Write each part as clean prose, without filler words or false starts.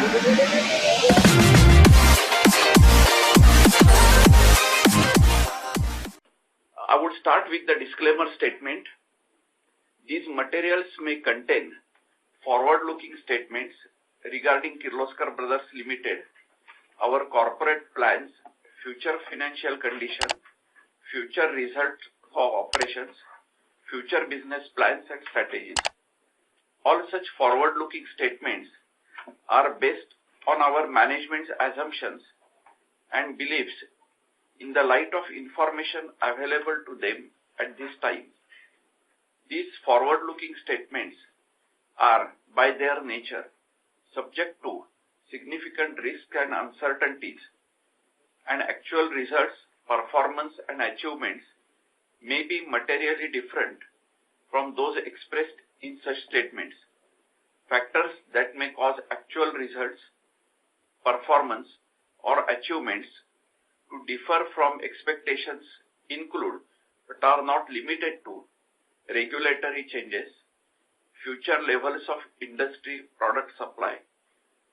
I would start with the disclaimer statement. These materials may contain forward-looking statements regarding Kirloskar Brothers Limited, our corporate plans, future financial condition, future results of operations, future business plans and strategies. All such forward-looking statements are based on our management's assumptions and beliefs in the light of information available to them at this time. These forward-looking statements are, by their nature, subject to significant risks and uncertainties, and actual results, performance and achievements may be materially different from those expressed in such statements. Factors that may cause actual results, performance or achievements to differ from expectations include, but are not limited to, regulatory changes, future levels of industry product supply,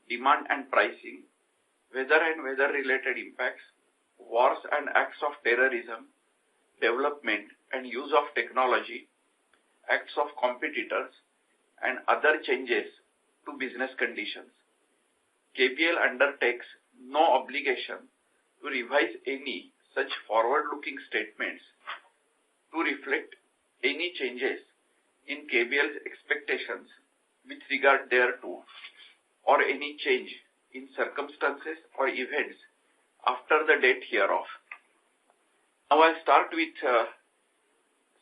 demand and pricing, weather and weather-related impacts, wars and acts of terrorism, development and use of technology, acts of competitors, and other changes to business conditions. KBL undertakes no obligation to revise any such forward-looking statements to reflect any changes in KBL's expectations with regard thereto, or any change in circumstances or events after the date hereof. Now I'll start with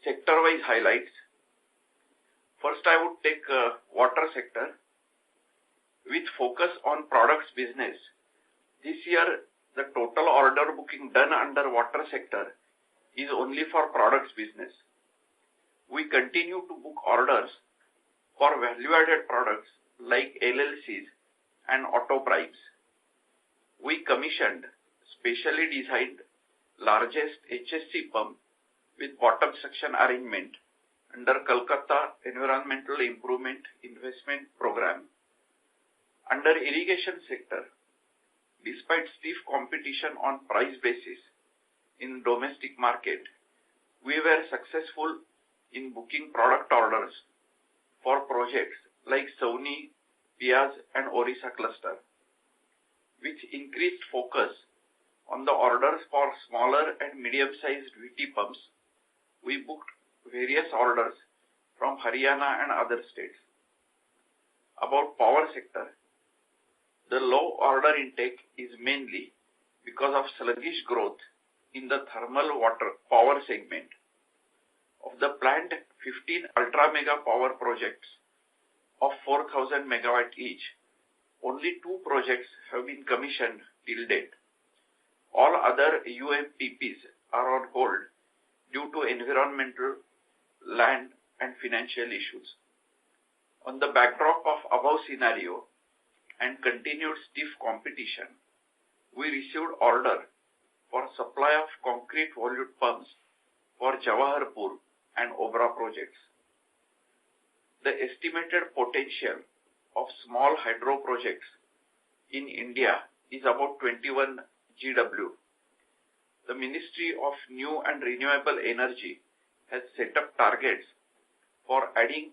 sector-wise highlights. First, I would take water sector. With focus on products business, this year the total order booking done under water sector is only for products business. We continue to book orders for value-added products like LLCs and auto primes. We commissioned specially designed largest HSC pump with bottom suction arrangement under Kolkata Environmental Improvement Investment Program. Under irrigation sector, despite stiff competition on price basis in domestic market, we were successful in booking product orders for projects like Sauni, Piaz and Orissa cluster. With increased focus on the orders for smaller and medium-sized VT pumps, we booked various orders from Haryana and other states. About power sector, the low order intake is mainly because of sluggish growth in the thermal water power segment. Of the planned 15 ultra-mega power projects of 4,000 megawatt each, only 2 projects have been commissioned till date. All other UMPPs are on hold due to environmental, land and financial issues. On the backdrop of above scenario and continued stiff competition, we received order for supply of concrete volute pumps for Jawaharpur and Obra projects. The estimated potential of small hydro projects in India is about 21 GW. The Ministry of New and Renewable Energy has set up targets for adding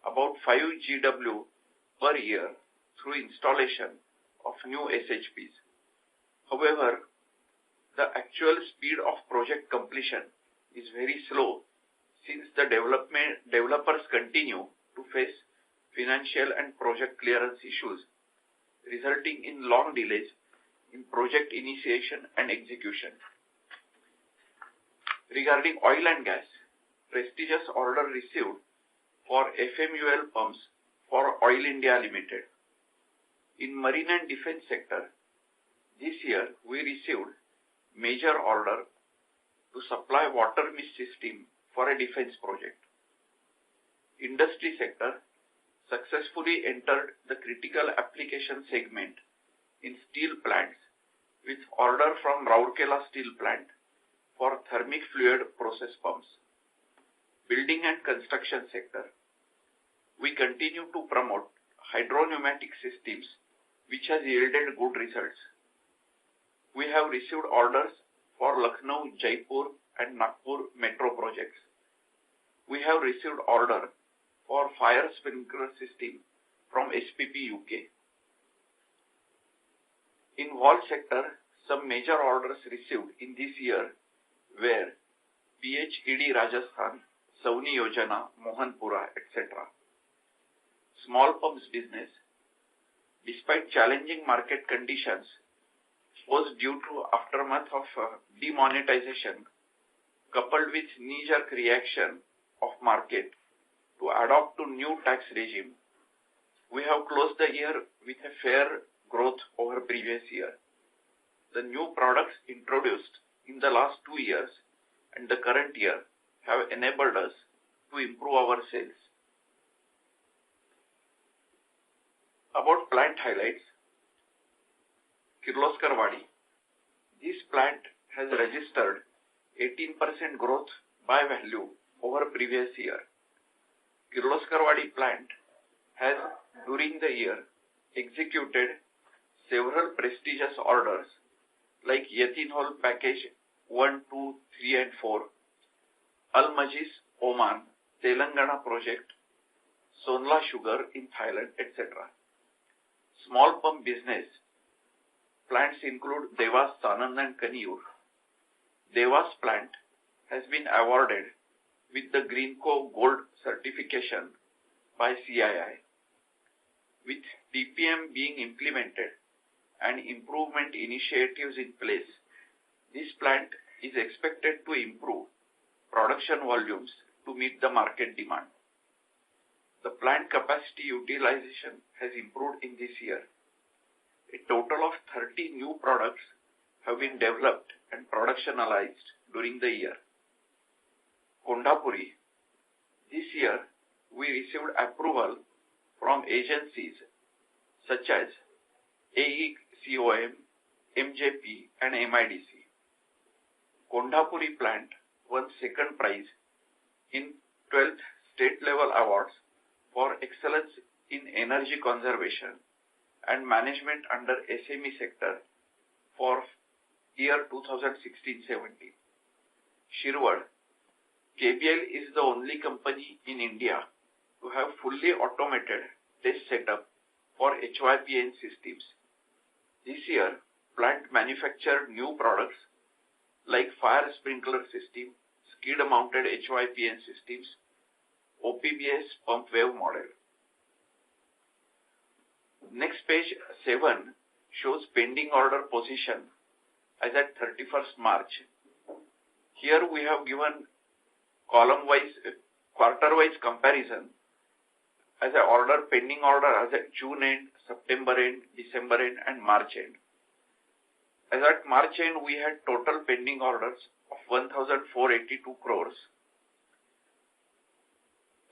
about 5 GW per year through installation of new SHPs. However, the actual speed of project completion is very slow since the developers continue to face financial and project clearance issues, resulting in long delays in project initiation and execution. Regarding oil and gas, prestigious order received for FMUL pumps for Oil India Limited. In marine and defense sector, this year we received major order to supply water mist system for a defense project. Industry sector successfully entered the critical application segment in steel plants with order from Rourkela Steel Plant for thermic fluid process pumps. Building and construction sector, we continue to promote hydropneumatic systems which has yielded good results. We have received orders for Lucknow, Jaipur and Nagpur metro projects. We have received order for fire sprinkler system from SPP UK. In valve sector, some major orders received in this year were PHED Rajasthan, Sauni Yojana, Mohanpura, etc. Small pumps business, despite challenging market conditions, was due to aftermath of demonetization coupled with knee-jerk reaction of market to adopt to new tax regime. We have closed the year with a fair growth over previous year. The new products introduced in the last 2 years and the current year have enabled us to improve our sales. About plant highlights, Kirloskar Brothers. This plant has registered 18% growth by value over previous year. Kirloskar Brothers plant has during the year executed several prestigious orders like Ethanol package 1, 2, 3 and 4, Al Majis, Oman, Telangana project, Sonla Sugar in Thailand, etc. Small pump business plants include Devas, Sanand and Kaniyur. Devas plant has been awarded with the Greenco Gold certification by CII. With TPM being implemented and improvement initiatives in place, this plant is expected to improve production volumes to meet the market demand. The plant capacity utilization has improved in this year. A total of 30 new products have been developed and productionalized during the year. Kondapuri. This year, we received approval from agencies such as AECOM, MJP and MIDC. Kondapuri plant won second prize in 12th state level awards for excellence in energy conservation and management under SME sector for year 2016-17. Shirwad. KBL is the only company in India to have fully automated test setup for HYPN systems. This year, plant manufactured new products like fire sprinkler system, skid-mounted HYPN systems, OPBS pump wave model. Next page 7 shows pending order position as at 31st March. Here we have given column-wise, quarter-wise comparison as an order, pending order as at June end, September end, December end and March end. As at March end, we had total pending orders of 1,482 crores.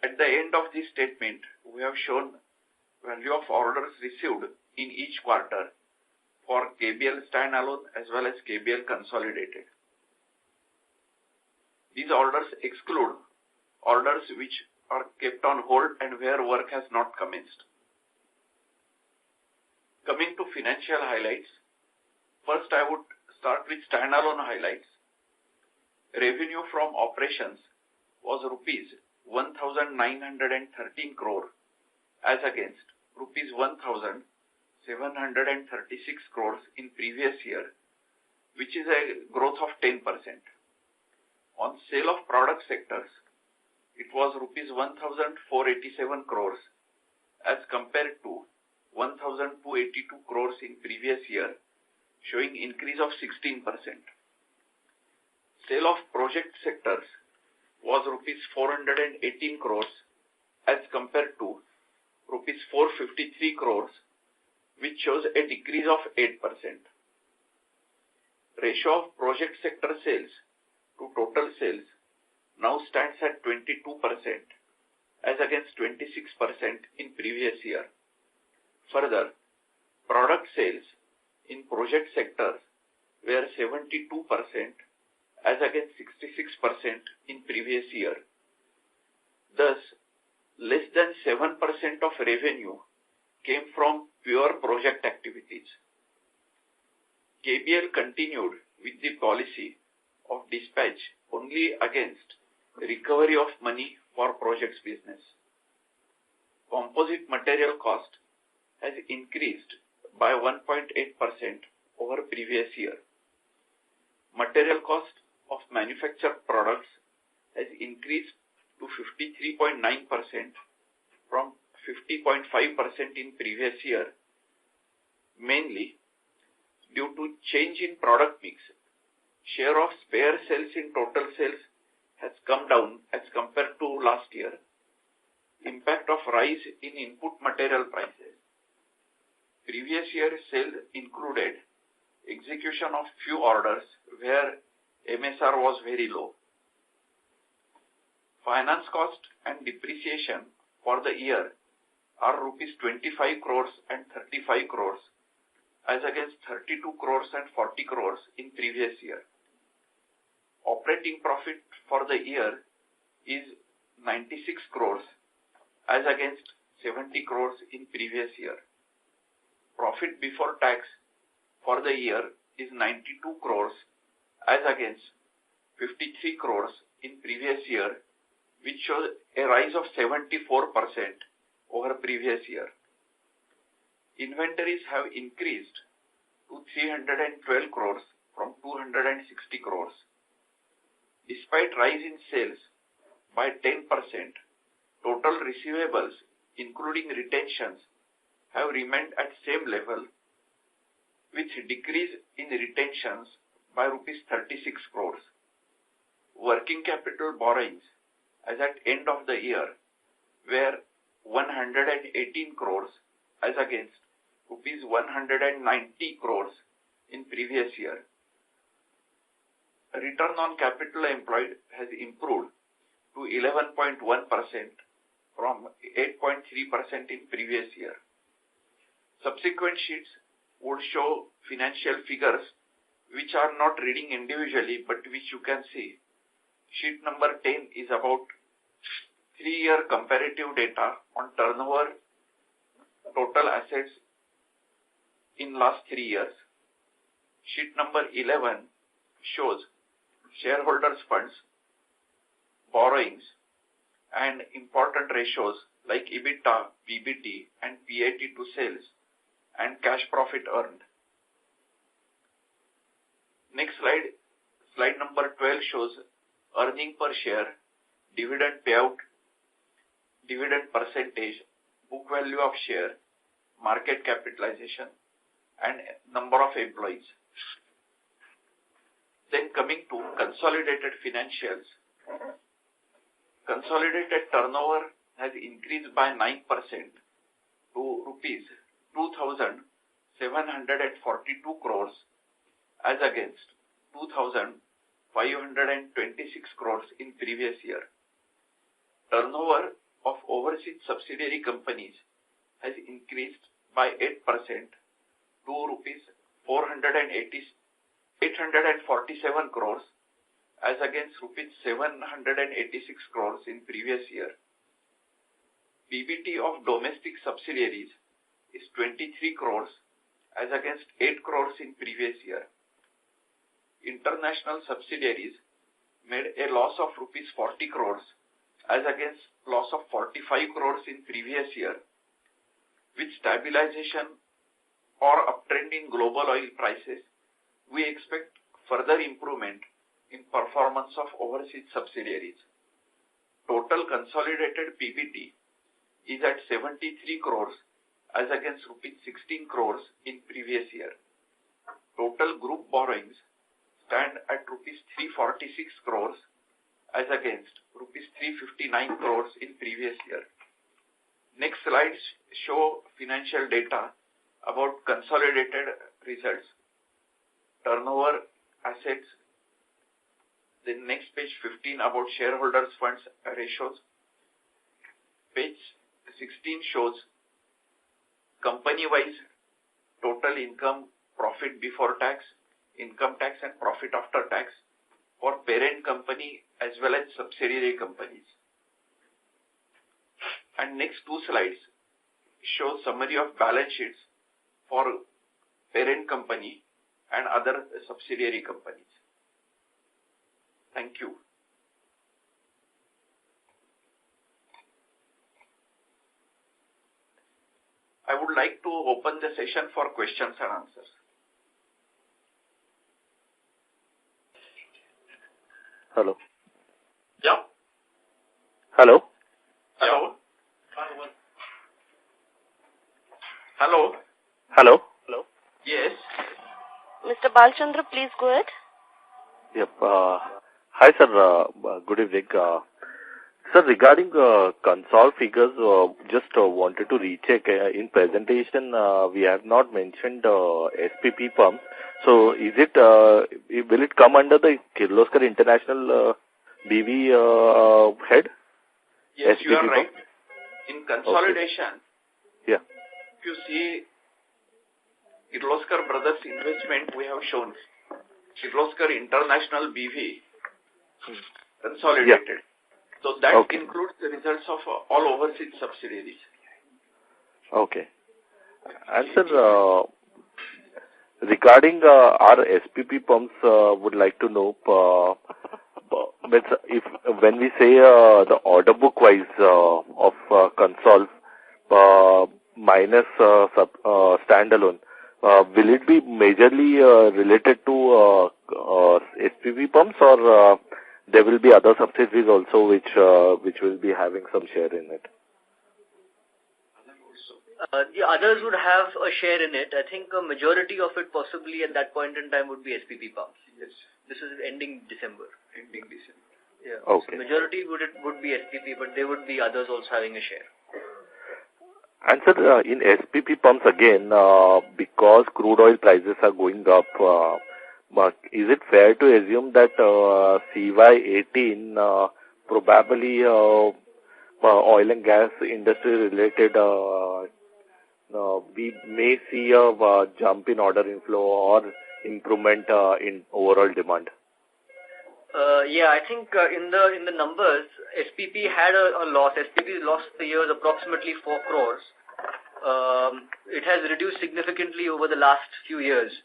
At the end of this statement, we have shown value of orders received in each quarter for KBL standalone as well as KBL consolidated. These orders exclude orders which are kept on hold and where work has not commenced. Coming to financial highlights, first I would start with standalone highlights. Revenue from operations was rupees 1,913 crore as against rupees 1,736 crores in previous year, which is a growth of 10%. On sale of product sectors, it was rupees 1,487 crores as compared to 1,282 crores in previous year, showing increase of 16%. Sale of project sectors was rupees 418 crores as compared to rupees 453 crores, which shows a decrease of 8%. Ratio of project sector sales to total sales now stands at 22% as against 26% in previous year. Further, product sales in project sectors were 72% as against 66% in previous year. Thus, less than 7% of revenue came from pure project activities. KBL continued with the policy of dispatch only against recovery of money for projects business. Composite material cost has increased by 1.8% over previous year. Material cost of manufactured products has increased to 53.9% from 50.5% in previous year, mainly due to change in product mix. Share of spare sales in total sales has come down as compared to last year. Impact of rise in input material prices. Previous year sales included execution of few orders where MSR was very low. Finance cost and depreciation for the year are rupees 25 crores and 35 crores as against 32 crores and 40 crores in previous year. Operating profit for the year is 96 crores as against 70 crores in previous year. Profit before tax for the year is 92 crores as against 53 crores in previous year, which shows a rise of 74% over previous year. Inventories have increased to 312 crores from 260 crores. Despite rise in sales by 10%, total receivables, including retentions, have remained at same level, with decrease in retentions by rupees 36 crores. Working capital borrowings as at end of the year were 118 crores as against rupees 190 crores in previous year. Return on capital employed has improved to 11.1% from 8.3% in previous year. Subsequent sheets would show financial figures which are not reading individually but which you can see. Sheet number 10 is about 3-year comparative data on turnover, total assets in last 3 years. Sheet number 11 shows shareholders' funds, borrowings, and important ratios like EBITDA, PBT, and PAT to sales, and cash profit earned. Next slide, slide number 12 shows earning per share, dividend payout, dividend percentage, book value of share, market capitalization, and number of employees. Then coming to consolidated financials. Consolidated turnover has increased by 9% to rupees 2,742 crores as against 2,526 crores in previous year. Turnover of overseas subsidiary companies has increased by 8% to rupees 847 crores as against rupees 786 crores in previous year. PBT of domestic subsidiaries is 23 crores as against 8 crores in previous year. International subsidiaries made a loss of rupees 40 crores as against loss of 45 crores in previous year. With stabilization or uptrend in global oil prices, we expect further improvement in performance of overseas subsidiaries. Total consolidated PBT is at 73 crores as against rupees 16 crores in previous year. Total group borrowings stand at rupees 346 crores as against rupees 359 crores in previous year. Next slides show financial data about consolidated results. Turnover, assets. The next page 15 about shareholders funds ratios. Page 16 shows company-wise total income, profit before tax, income tax and profit after tax for parent company as well as subsidiary companies. And next two slides shows summary of balance sheets for parent company and other subsidiary companies. Thank you. I would like to open the session for questions and answers. Hello. Yeah. Hello. Hello. Hello. Hello. Hello. Yes. Mr. Balchandra, please go ahead. Yep. Hi, sir. Good evening. Sir, regarding consol figures, just wanted to recheck. In presentation, we have not mentioned SPP pumps. So, is it will it come under the Kirloskar International BV head? Yes, SPP you are right. pumps? In consolidation, Yeah. if you see Kirloskar Brothers investment, we have shown Kirloskar International BV consolidated. So that includes the results of all overseas subsidiaries. Okay. And sir, regarding our SPP pumps, would like to know if when we say the order book wise of consol minus standalone, will it be majorly related to SPP pumps, or there will be other subsidiaries also which will be having some share in it? The others would have a share in it. I think a majority of it possibly at that point in time would be SPP pumps. Yes. This is ending December. Yeah. Okay. So majority would be SPP, but there would be others also having a share. And sir, in SPP pumps again, because crude oil prices are going up, is it fair to assume that FY18 probably oil and gas industry related, we may see a jump in order inflow or improvement in overall demand? Yeah, I think in the numbers, SPP had a loss. SPP lost the year approximately 4 crores. It has reduced significantly over the last few years,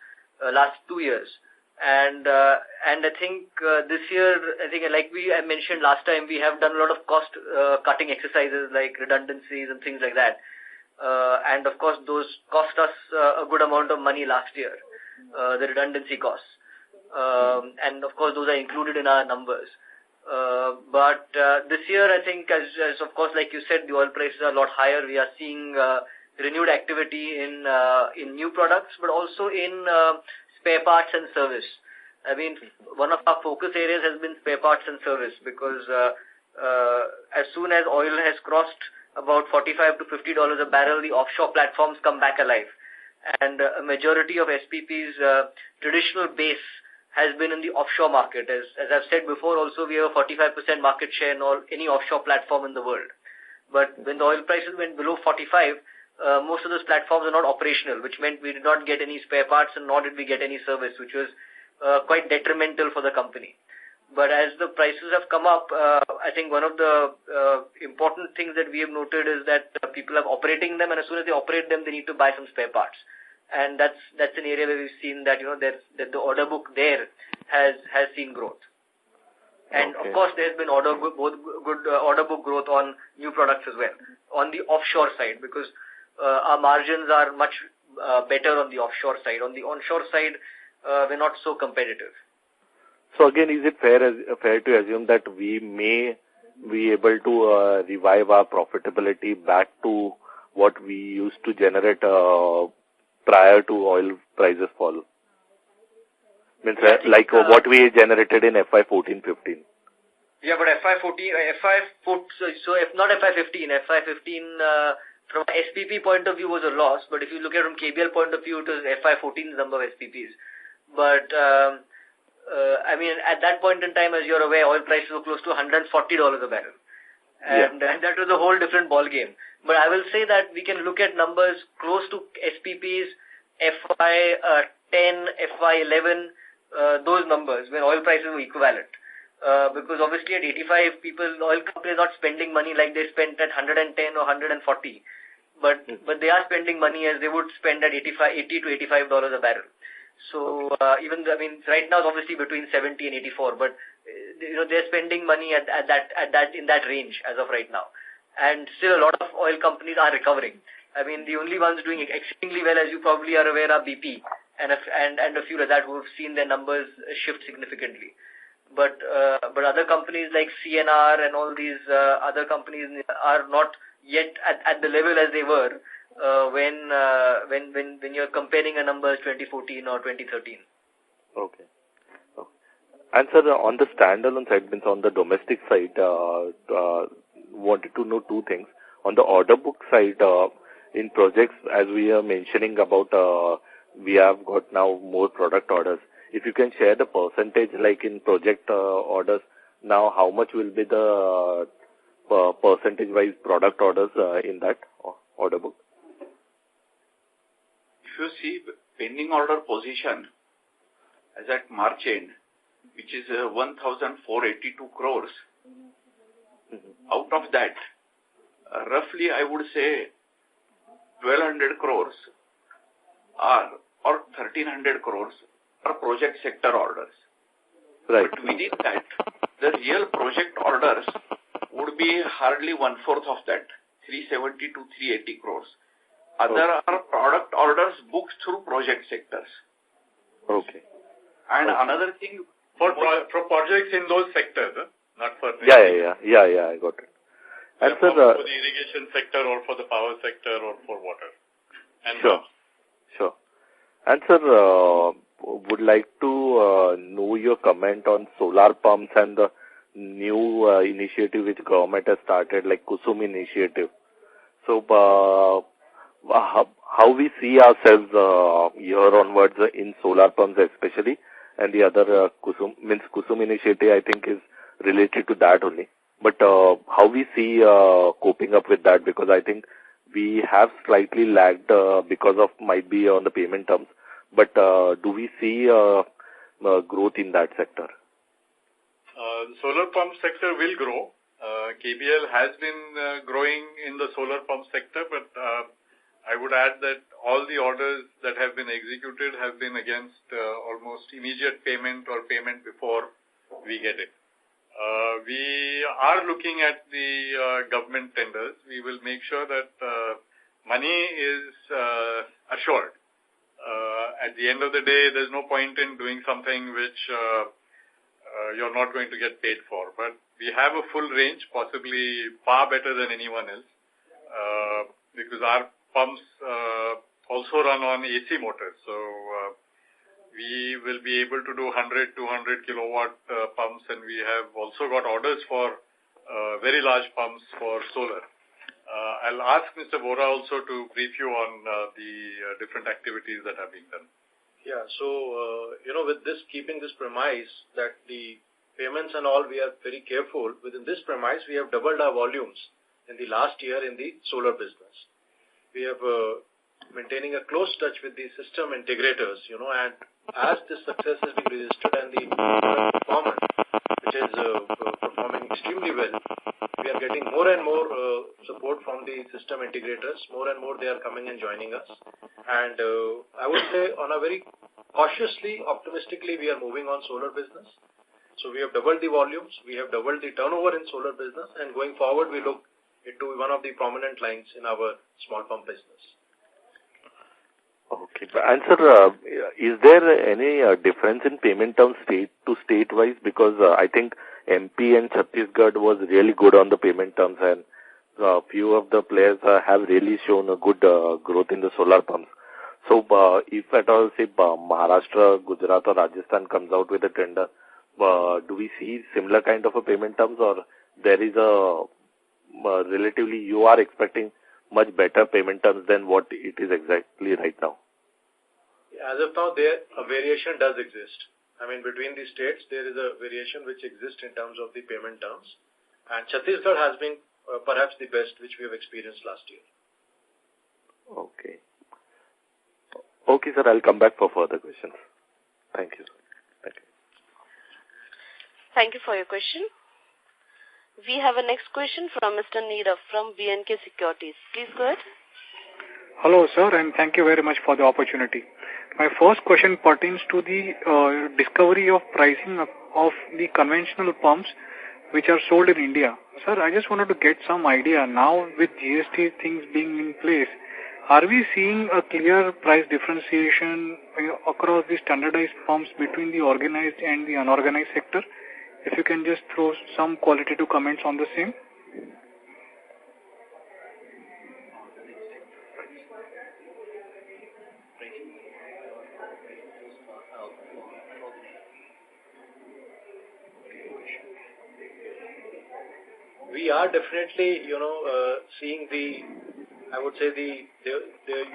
last 2 years. And I think this year, I think like I mentioned last time, we have done a lot of cost cutting exercises like redundancies and things like that. And of course, those cost us a good amount of money last year, the redundancy costs. And of course, those are included in our numbers. But this year, I think, as of course, like you said, the oil prices are a lot higher. We are seeing renewed activity in new products, but also in spare parts and service. I mean, one of our focus areas has been spare parts and service because as soon as oil has crossed about $45 to $50 a barrel, the offshore platforms come back alive. And a majority of SPP's traditional base has been in the offshore market. As I've said before, also we have a 45% market share in any offshore platform in the world. But when the oil prices went below 45, most of those platforms are not operational, which meant we did not get any spare parts and nor did we get any service, which was quite detrimental for the company. But as the prices have come up, I think one of the important things that we have noted is that people are operating them, and as soon as they operate them, they need to buy some spare parts. And that's an area where we've seen that that the order book there has seen growth. And of course, there's been good order book growth on new products as well on the offshore side, because our margins are much better on the offshore side. On the onshore side, we're not so competitive. So again, is it fair to assume that we may be able to revive our profitability back to what we used to generate prior to oil prices fall? Means like what we generated in FY14-15. Yeah, but so if not FY15, FY15 from SPP point of view was a loss, but if you look at it from KBL point of view, it was FY14's number of SPPs. But I mean, at that point in time, as you're aware, oil prices were close to $140 a barrel. And that was a whole different ball game. But I will say that we can look at numbers close to SPP's FY10, FY11, those numbers when oil prices were equivalent. Because obviously at 85, oil companies are not spending money like they spent at 110 or 140. but they are spending money as they would spend at $80 to $85 a barrel. So right now it's obviously between 70 and 84, but they're spending money in that range as of right now, and still a lot of oil companies are recovering. I mean, the only ones doing exceedingly well, as you probably are aware, are BP and a few like that who have seen their numbers shift significantly. But other companies like CNR and all these other companies are not yet at the level as they were when you're comparing a numbers 2014 or 2013. Okay. And sir, on the standalone side, means on the domestic side, wanted to know two things. On the order book side, in projects, as we are mentioning about, we have got now more product orders. If you can share the percentage, like in project orders, now how much will be the percentage-wise product orders in that order book? If you see pending order position as at March end, which is 1,482 crores, out of that, roughly I would say 1,200 crores or 1,300 crores are project sector orders. Right. But within that, the real project orders would be hardly 1/4 of that, 370 to 380 crores. Other are product orders booked through project sectors. Okay. And another thing, for projects in those sectors, not for... Yeah, I got it. And for sir, the irrigation sector or for the power sector or for water. And Sure. And sir, would like to know your comment on solar pumps and the new initiative which government has started, like Kusum initiative. So, how we see ourselves year onwards in solar pumps especially, and the other Kusum initiative I think is related to that only. But how we see coping up with that, because I think we have slightly lagged because of might be on the payment terms. But do we see growth in that sector? The solar pump sector will grow. KBL has been growing in the solar pump sector, but I would add that all the orders that have been executed have been against almost immediate payment or payment before we get it. We are looking at the government tenders. We will make sure that money is assured. At the end of the day, there's no point in doing something which you're not going to get paid for. But we have a full range, possibly far better than anyone else, because our pumps also run on AC motors. So we will be able to do 100, 200 kilowatt pumps, and we have also got orders for very large pumps for solar. I'll ask Mr. Bora also to brief you on the different activities that have been done. Yeah, so, with this, keeping this premise that the payments and all, we are very careful. Within this premise, we have doubled our volumes in the last year in the solar business. We have maintaining a close touch with the system integrators, and as this success is being registered and the performance, which is performing extremely well, we are getting more and more support from the system integrators. More and more they are coming and joining us. And I would say on a very cautiously, optimistically, we are moving on solar business. So we have doubled the volumes, we have doubled the turnover in solar business, and going forward we look into one of the prominent lines in our small pump business. Okay. And sir, is there any difference in payment terms state to state wise? Because I think MP and Chhattisgarh was really good on the payment terms, and few of the players have really shown a good growth in the solar pumps. So if at all, say Maharashtra, Gujarat or Rajasthan comes out with a tender, do we see similar kind of a payment terms, or there is a relatively you are expecting much better payment terms than what it is exactly right now? As of now, there a variation does exist. I mean, between the states, there is a variation which exists in terms of the payment terms. And Chhattisgarh has been perhaps the best which we have experienced last year. Okay. Okay, sir, I'll come back for further questions. Thank you, sir. Thank you. Thank you for your question. We have a next question from Mr. Neerav from BNK Securities. Please go ahead. Hello, sir, and thank you very much for the opportunity. My first question pertains to the discovery of pricing of the conventional pumps which are sold in India. Sir, I just wanted to get some idea now with GST things being in place. Are we seeing a clear price differentiation across the standardized pumps between the organized and the unorganized sector? If you can just throw some qualitative comments on the same. We are definitely, seeing there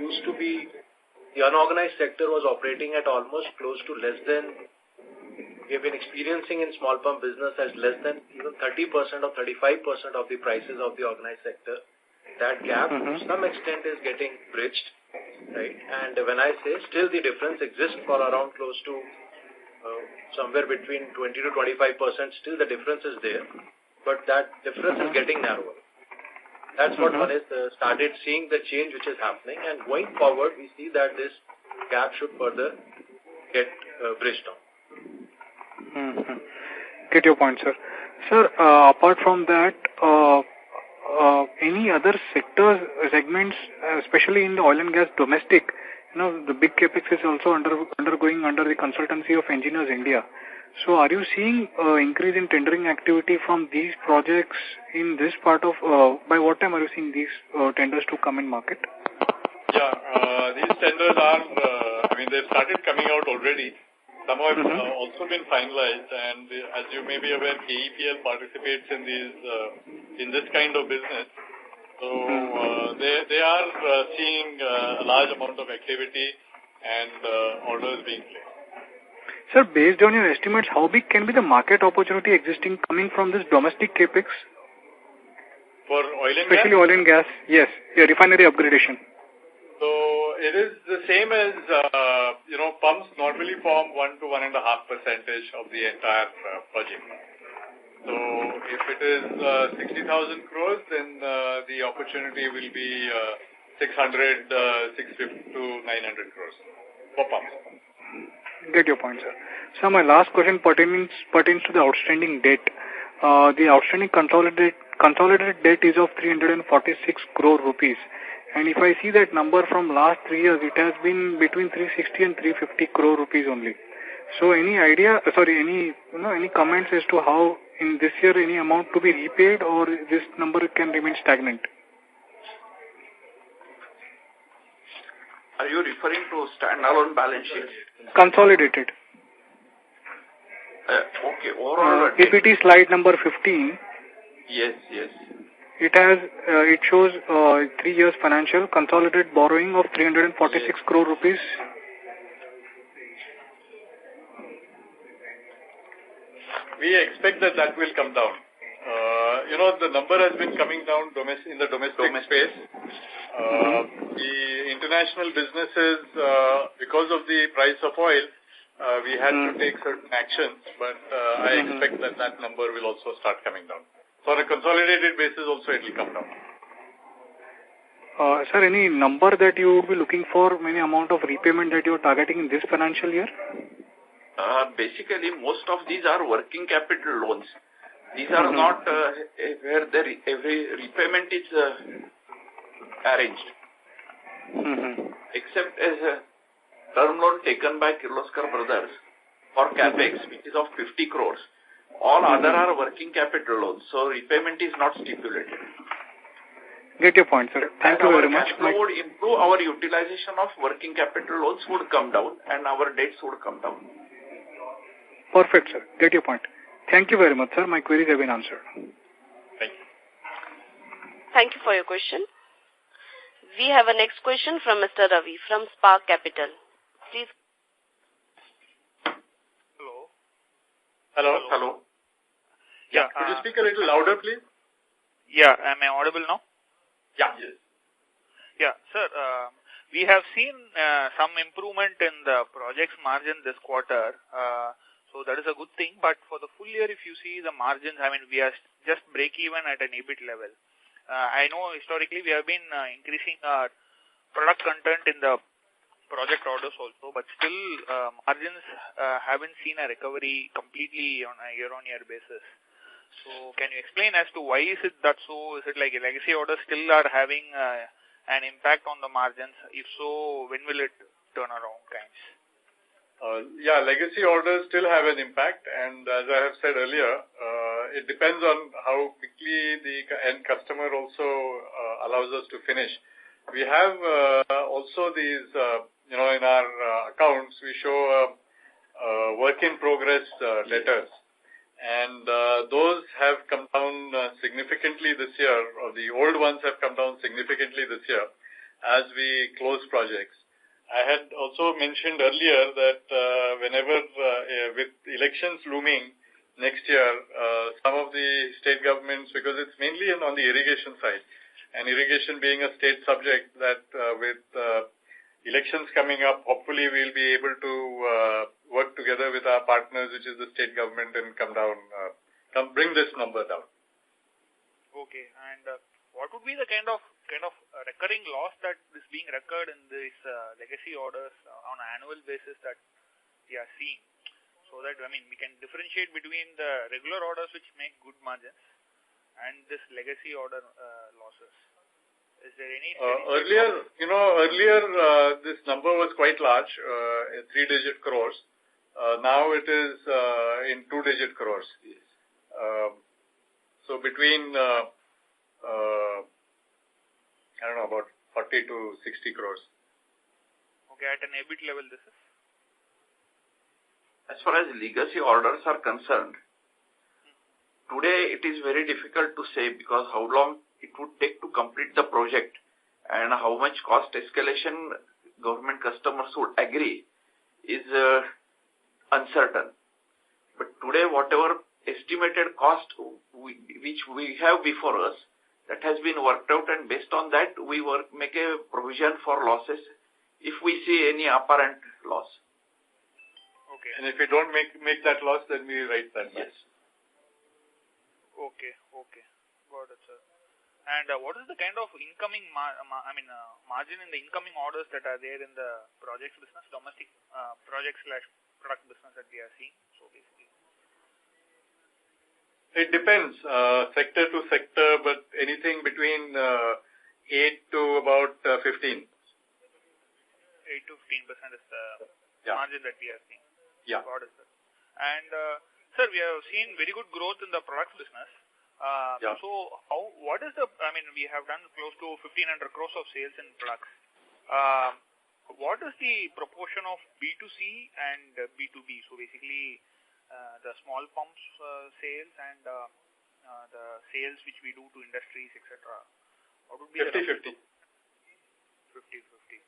used to be, the unorganized sector was operating at almost close to less than, we have been experiencing in small pump business as less than even 30% or 35% of the prices of the organized sector. That gap to some extent is getting bridged, right? And when I say still the difference exists for around close to somewhere between 20 to 25%, still the difference is there. But that difference is getting narrower. That's what one is started seeing the change which is happening, and going forward we see that this gap should further get bridged down. Get your point, sir. Sir, apart from that, any other sectors, segments, especially in the oil and gas domestic, the big capex is also undergoing under the consultancy of Engineers India. So are you seeing increase in tendering activity from these projects in this part of, by what time are you seeing these tenders to come in market? Yeah, these tenders are, they've started coming out already. Some have also been finalized, and as you may be aware, KEPL participates in this kind of business. So they are seeing a large amount of activity and orders being placed. Sir, based on your estimates, how big can be the market opportunity existing coming from this domestic capex? For oil and Especially gas? Oil and gas, yes, refinery upgradation. So it is the same as, pumps normally form 1 to 1.5% of the entire project. So if it is 60,000 crores, then the opportunity will be 600, 650 to 900 crores for pumps. Get your point, sir. So my last question pertains to the outstanding debt. The outstanding consolidated debt is of 346 crore rupees. And if I see that number from last 3 years, it has been between 360 and 350 crore rupees only. So any idea, any comments as to how in this year any amount to be repaid, or this number can remain stagnant? Are you referring to standalone balance sheet? Consolidated. Okay, overall. PPT slide number 15. Yes. It shows 3 years financial consolidated borrowing of 346 crore rupees. We expect that will come down. The number has been coming down in the domestic space. The international businesses, because of the price of oil, we had to take certain actions, but I expect that number will also start coming down. So on a consolidated basis also it will come down. Sir, any number that you would be looking for, any amount of repayment that you are targeting in this financial year? Basically, most of these are working capital loans. These are not where every repayment is arranged. Except as a term loan taken by Kirloskar Brothers for CapEx, which is of 50 crores. All other are working capital loans, so repayment is not stipulated. Get your point, sir. Thank you very much. Cash flow would improve, our utilization of working capital loans would come down, and our debts would come down. Perfect, sir. Get your point. Thank you very much, sir. My queries have been answered. Thank you. Thank you for your question. We have a next question from Mr. Ravi from Spark Capital. Please. Hello. Yeah. Could you speak a little louder, please? Yeah. Am I audible now? Yeah. Yes. Yeah, sir. We have seen some improvement in the project's margin this quarter. So that is a good thing. But for the full year, if you see the margins, we are just break even at an EBIT level. I know historically we have been increasing our product content in the project orders also, but still margins haven't seen a recovery completely on a year-on-year basis. So can you explain as to why is it that so? Is it like legacy orders still are having an impact on the margins? If so, when will it turn around, kinds? Legacy orders still have an impact, and as I have said earlier, it depends on how quickly the end customer also allows us to finish. We have also these, in our accounts, we show work in progress letters, and those have come down significantly this year, or the old ones have come down significantly this year as we close projects. I had also mentioned earlier that whenever with elections looming next year, some of the state governments, because it's mainly on the irrigation side, and irrigation being a state subject, that with elections coming up, hopefully we'll be able to work together with our partners, which is the state government, and bring this number down. Okay, and what would be the kind of recurring loss that is being recurred in these legacy orders on an annual basis that we are seeing, so that we can differentiate between the regular orders which make good margins and this legacy order losses? Is there any earlier this number was quite large, 3-digit crores. Now it is in 2-digit crores. Yes. So between about 40 to 60 crores. Okay, at an EBIT level this is? As far as legacy orders are concerned, today it is very difficult to say, because how long it would take to complete the project and how much cost escalation government customers would agree is uncertain. But today, whatever estimated cost which we have before us, that has been worked out, and based on that, we make a provision for losses if we see any apparent loss. Okay. And if we don't make that loss, then we write that back. Yes. Okay. Got it, sir. And what is the kind of incoming margin in the incoming orders that are there in the projects business, domestic project/product business that we are seeing? So basically, it depends sector to sector, but anything between 8 to about 15. 8 to 15% is the margin that we are seeing. Yeah. Got it, sir. And sir, we have seen very good growth in the products business. So what is the, we have done close to 1,500 crores of sales in products. What is the proportion of B2C and B2B? So basically, the small pumps sales and the sales which we do to industries, etc. What would be 50-50. 50-50.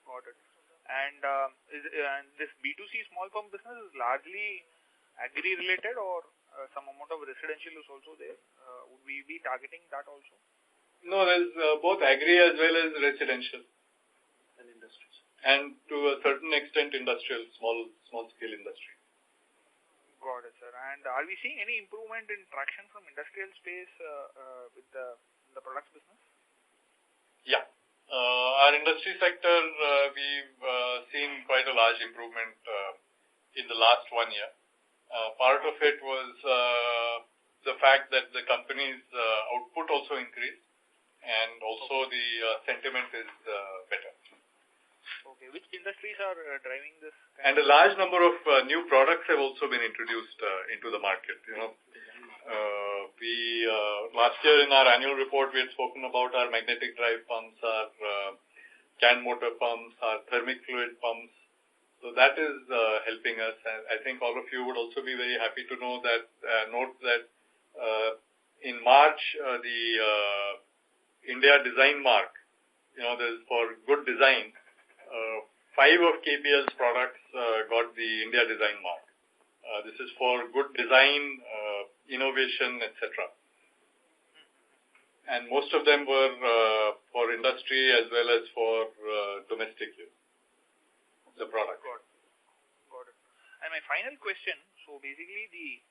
Got it. And this B2C small pump business is largely agri-related, or some amount of residential is also there? Would we be targeting that also? No, there's both agri as well as residential. And industries. And to a certain extent, industrial, small scale industry. Got it, sir. And are we seeing any improvement in traction from industrial space with the products business? Yeah. Our industry sector, we've seen quite a large improvement in the last 1 year. Part of it was the fact that the company's output also increased, and also the sentiment is better. Okay. Which industries are driving this? And a large number of new products have also been introduced into the market. We last year in our annual report, we had spoken about our magnetic drive pumps, our can motor pumps, our thermic fluid pumps. So that is helping us. And I think all of you would also be very happy to know that in March, the India Design Mark, there's for good design, 5 of KBL's products got the India Design Mark. This is for good design, innovation, etc. And most of them were for industry as well as for domestic use. The product. Got it. And my final question, so basically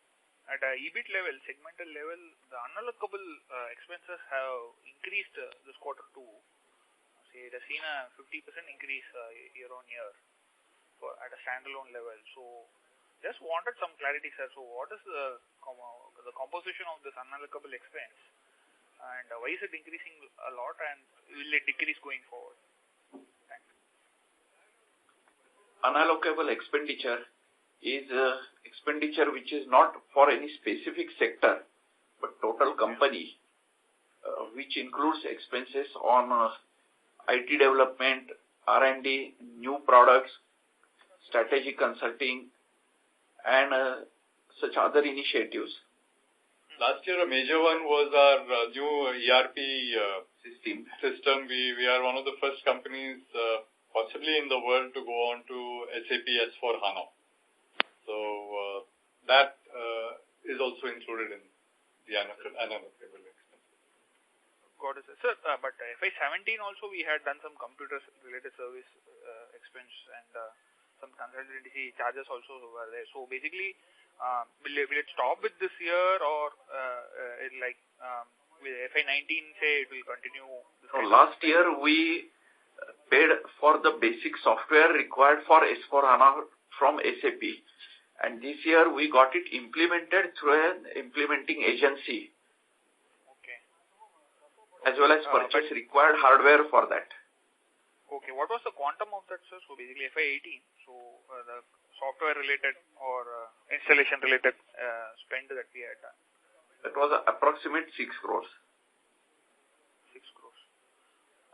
at a EBIT level, segmental level, the unallocable expenses have increased this quarter too, it has seen a 50% increase year on year at a standalone level. So just wanted some clarity, sir. So what is the composition of this unallocable expense, and why is it increasing a lot, and will it decrease going forward? Thanks. Unallocable expenditure is expenditure which is not for any specific sector, but total company, which includes expenses on IT development, R&D, new products, strategic consulting, and such other initiatives. Last year, a major one was our new ERP system. We are one of the first companies, possibly in the world, to go on to SAP S4HANA. So that is also included in the unallocable expenses. Got it, sir. But FY17 also we had done some computer-related service expense and some consultancy charges also were there. So basically, will it stop with this year, or with FY19 say it will continue? So last year we paid for the basic software required for S4HANA from SAP, and this year we got it implemented through an implementing agency. Okay. As well as purchase required hardware for that. Okay, what was the quantum of that, sir? So basically FY18, so the software related or installation related spend that we had done. That was approximate 6 crores. 6 crores.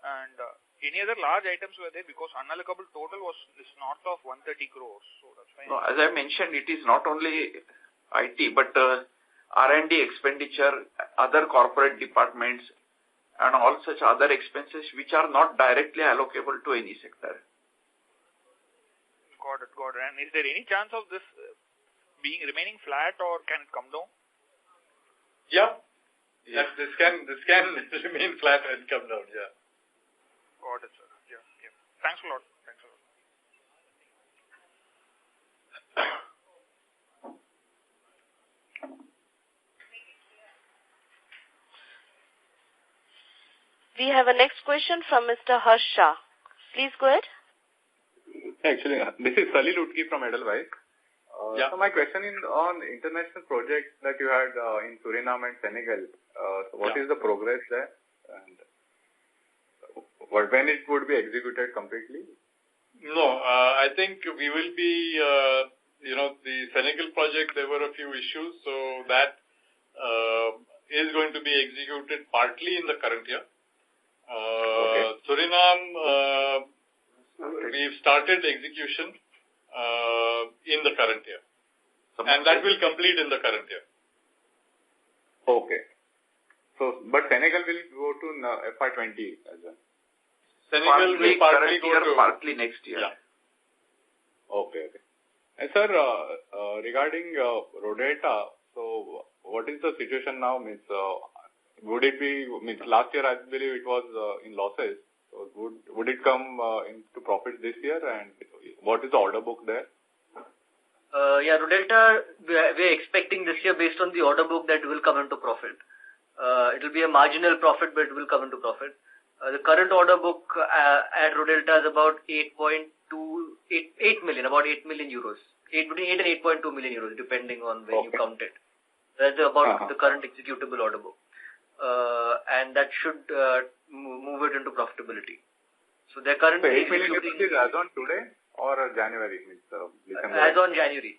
And any other large items were there, because unallocable total is north of 130 crores. So that's fine. No, as I mentioned, it is not only IT, but R&D expenditure, other corporate departments, and all such other expenses which are not directly allocable to any sector. Got it. And is there any chance of this remaining flat, or can it come down? Yeah. Yes, this can remain flat and come down. Yeah. Got it, sir. Yeah. Thanks a lot. We have a next question from Mr. Harsh Shah. Please go ahead. Actually, this is Salil Utki from Edelweiss. So my question is on international projects that you had in Suriname and Senegal. So what is the progress there? And when it would be executed completely? No, I think we will be, the Senegal project, there were a few issues, so that is going to be executed partly in the current year. Suriname, we've started execution in the current year. And that will complete in the current year. Okay. So, but Senegal will go to FY20 as well? Senegal will partly go to partly next year. Yeah. Okay. And sir, regarding Rodata, so what is the situation now? Would it be, last year I believe it was in losses. So would it come into profit this year? And what is the order book there? Rodata, we are expecting this year, based on the order book, that will come into profit. It will be a marginal profit, but it will come into profit. The current order book at Rodata is about 8 million, about 8 million euros. Between 8 and 8.2 million euros, depending on when you count it. That's about the current executable order book. And that should move it into profitability. So they're currently 8 million euros is as on today or January? December? As on January.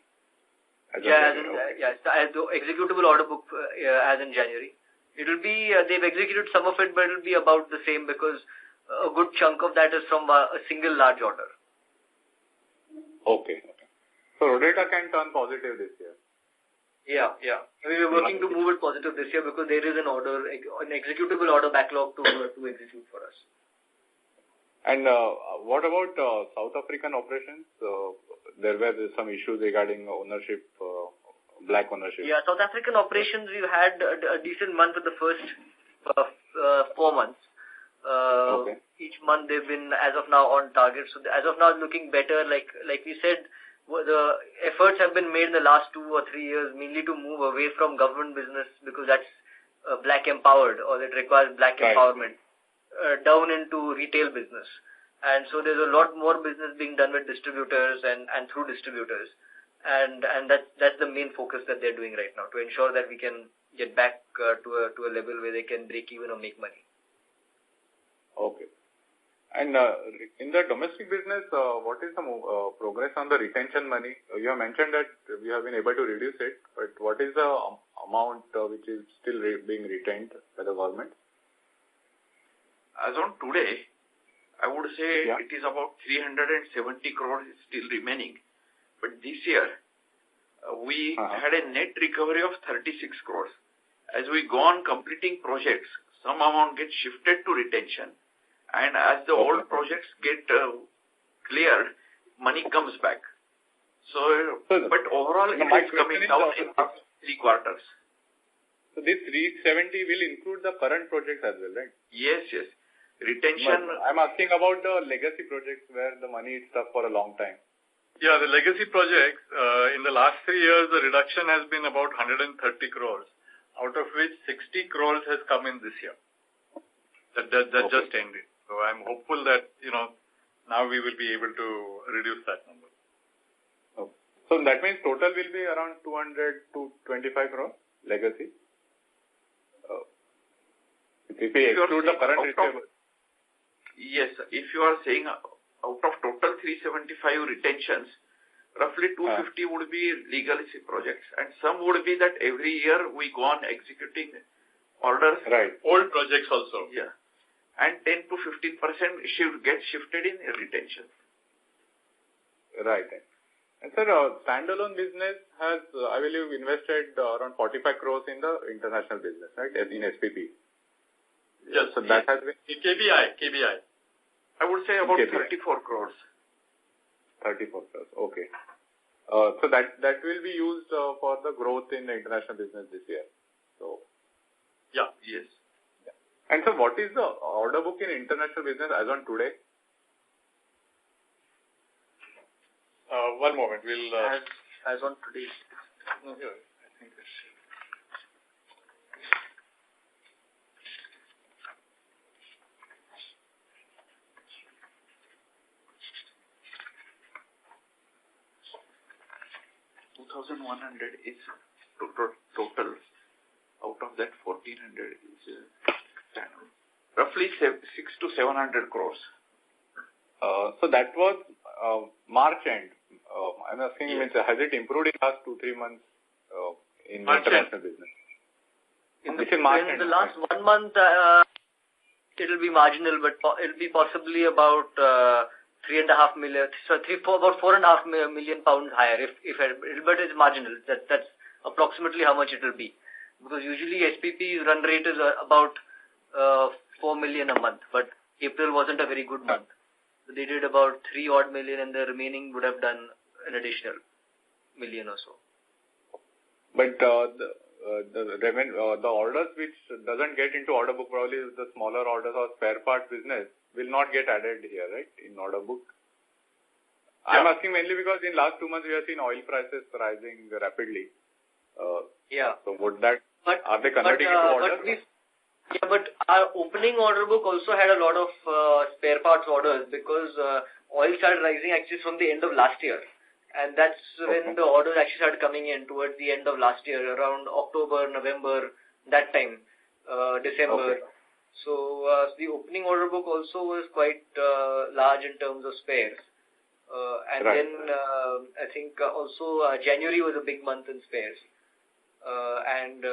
As the executable order book as in January. It will be, they've executed some of it, but it will be about the same, because a good chunk of that is from a single large order. Okay. So Rodata can turn positive this year? Yeah. We are working to move it positive this year, because there is an executable order backlog to execute for us. And what about South African operations? There were some issues regarding ownership, black ownership. Yeah, South African operations, we've had a decent month in the first 4 months. Each month they've been, as of now, on target. So as of now, it's looking better. Like we said, the efforts have been made in the last 2 or 3 years, mainly to move away from government business, because that's black empowered, or it requires black empowerment. down into retail business. And so there's a lot more business being done with distributors and through distributors. And that's the main focus that they're doing right now, to ensure that we can get back to a level where they can break even or make money. Okay. And in the domestic business, what is the progress on the retention money? You have mentioned that we have been able to reduce it, but what is the amount which is still being retained by the government? As on today, I would say Yeah. it is about 370 crores is still remaining. But this year, we had a net recovery of 36 crores. As we go on completing projects, some amount gets shifted to retention. And as the old projects get cleared, money comes back. But overall, it is coming down in 3 quarters. So this 370 will include the current projects as well, right? Yes. Retention. I'm asking about the legacy projects where the money is stuck for a long time. Yeah, the legacy projects, in the last 3 years, the reduction has been about 130 crores, out of which 60 crores has come in this year. That just ended. So I'm hopeful that, now we will be able to reduce that number. Okay. So that means total will be around 200 to 25 crores legacy. If we exclude the current receivable. Yes, if you are saying out of total 375 retentions, roughly 250 would be legacy projects, and some would be that every year we go on executing orders. Right. Old projects also. Yeah. And 10 to 15% should get shifted in retention. Right. And sir, standalone business has, I believe, invested around 45 crores in the international business, right, in SPP. Yes. So that has been KBI. I would say about KBI. 34 crores. 34 crores. Okay. So that will be used for the growth in the international business this year. So. Yeah. Yes. And so what is the order book in international business as on today? One moment. We'll. As on today. No, here. I think it's. $2,100 is total. Out of that, 1,400 is roughly 600 to 700 crores. So that was March end. I'm asking, Yes. has it improved in the last 2-3 months in March international business? In the the last 1 month, it will be marginal, but it will be possibly about 3.5 million, about 4.5 million pounds higher. But it's marginal. That's approximately how much it will be. Because usually SPP's run rate is about 4 million a month, but April wasn't a very good month. So they did about 3 odd million, and the remaining would have done an additional million or so. But the orders which doesn't get into order book, probably the smaller orders or spare part business, will not get added here, right, in order book? Yeah. I'm asking mainly because in last 2 months we have seen oil prices rising rapidly. So would that, are they converting into orders? But our opening order book also had a lot of spare parts orders, because oil started rising actually from the end of last year. And that's when the orders actually started coming in towards the end of last year, around October, November, that time, December. Okay. So the opening order book also was quite large in terms of spares. And right. then I think also January was a big month in spares. And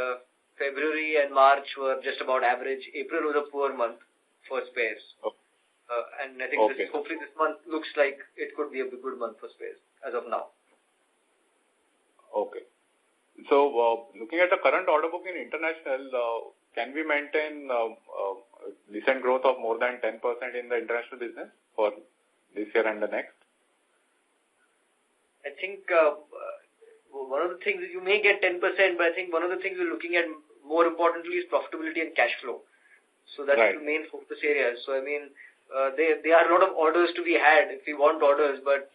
February and March were just about average. April was a poor month for spares. And I think hopefully this month looks like it could be a good month for spares as of now. Okay. So looking at the current order book in international, can we maintain decent growth of more than 10% in the international business for this year and the next? I think one of the things is you may get 10%, but I think one of the things we're looking at more importantly is profitability and cash flow. So that's the main focus areas. So I mean, there are a lot of orders to be had if we want orders, but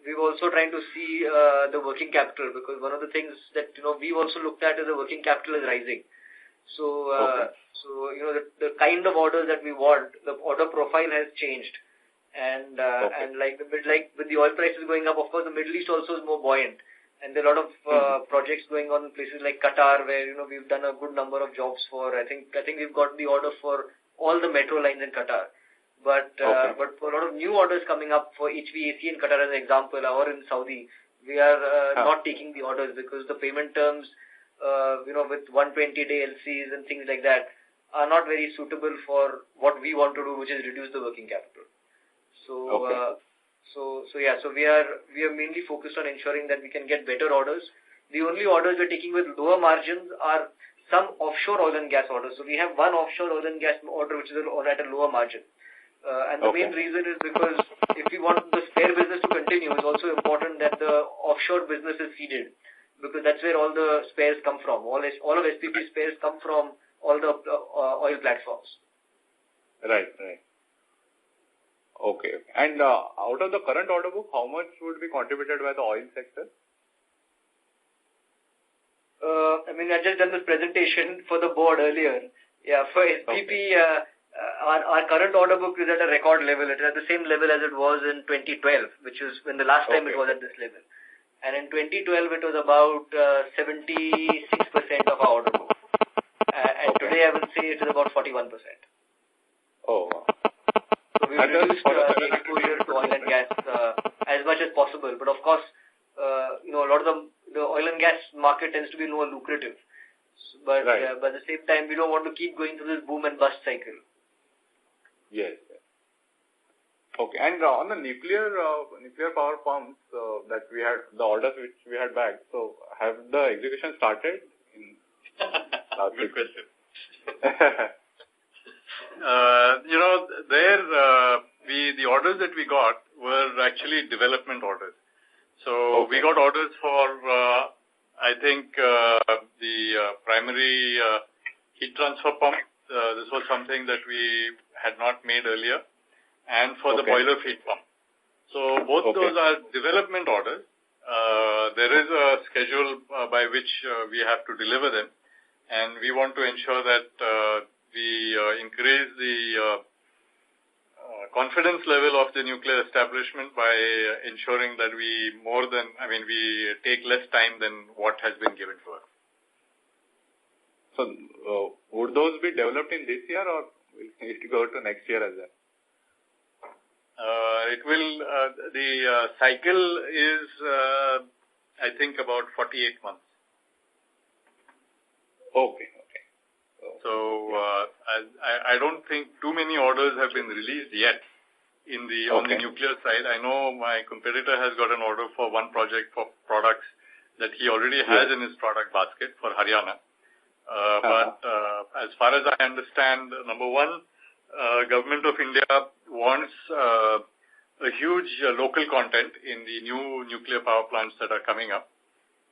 we're also trying to see the working capital, because one of the things that we've also looked at is the working capital is rising. So, the kind of orders that we want, the order profile has changed. And like with the oil prices going up, of course, the Middle East also is more buoyant. And there are a lot of projects going on in places like Qatar, where we've done a good number of jobs for. I think we've got the order for all the metro lines in Qatar. But for a lot of new orders coming up for HVAC in Qatar, as an example, or in Saudi, we are not taking the orders because the payment terms, with 120-day LCs and things like that, are not very suitable for what we want to do, which is reduce the working capital. So we are mainly focused on ensuring that we can get better orders. The only orders we're taking with lower margins are some offshore oil and gas orders. So we have one offshore oil and gas order which is at a lower margin. And the main reason is because if we want the spare business to continue, it's also important that the offshore business is seeded, because that's where all the spares come from. All of SPP spares come from all the oil platforms. Right. Okay. And out of the current order book, how much would be contributed by the oil sector? I just done this presentation for the board earlier. Yeah, for SPP, our current order book is at a record level. It is at the same level as it was in 2012, which is when the last time it was at this level. And in 2012, it was about 76% of our order book. And today, I would say it is about 41%. Oh, wow. So we've reduced the exposure to oil and gas as much as possible. But of course, a lot of the oil and gas market tends to be more lucrative. But at the same time, we don't want to keep going through this boom and bust cycle. Yes. Okay. And on the nuclear power pumps that we had, the orders which we had back, so have the execution started? Good question. The orders that we got were actually development orders. So we got orders for, the primary heat transfer pump. This was something that we had not made earlier, and for the boiler feed pump. So both those are development orders. There is a schedule by which we have to deliver them, and we want to ensure that we increase the confidence level of the nuclear establishment by ensuring that we take less time than what has been given to us. So would those be developed in this year, or will it go to next year as well? It will. The cycle is, about 48 months. Okay. So I don't think too many orders have been released yet on the nuclear side. I know my competitor has got an order for one project for products that he already has in his product basket for Haryana. But as far as I understand, number one, Government of India wants a huge local content in the new nuclear power plants that are coming up.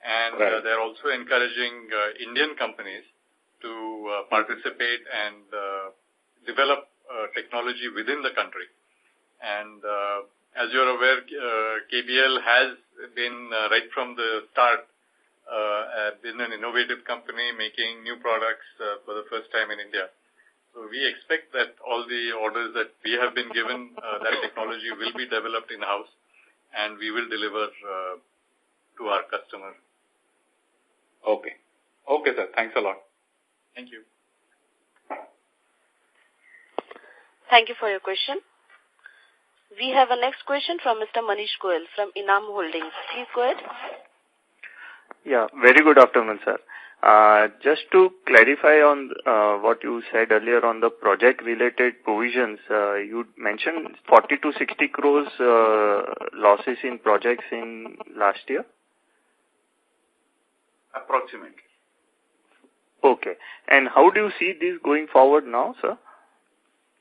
And they're also encouraging Indian companies to participate and develop technology within the country. And as you're aware, KBL has been right from the start been an innovative company making new products for the first time in India. So we expect that all the orders that we have been given, that technology will be developed in-house, and we will deliver to our customers. Okay, sir. Thanks a lot. Thank you. Thank you for your question. We have a next question from Mr. Manish Goyal from Enam Holdings. Please go ahead. Yeah, very good afternoon, sir. Just to clarify on what you said earlier on the project-related provisions, you mentioned 40 to 60 crores losses in projects in last year? Approximately. Okay. And how do you see this going forward now, sir?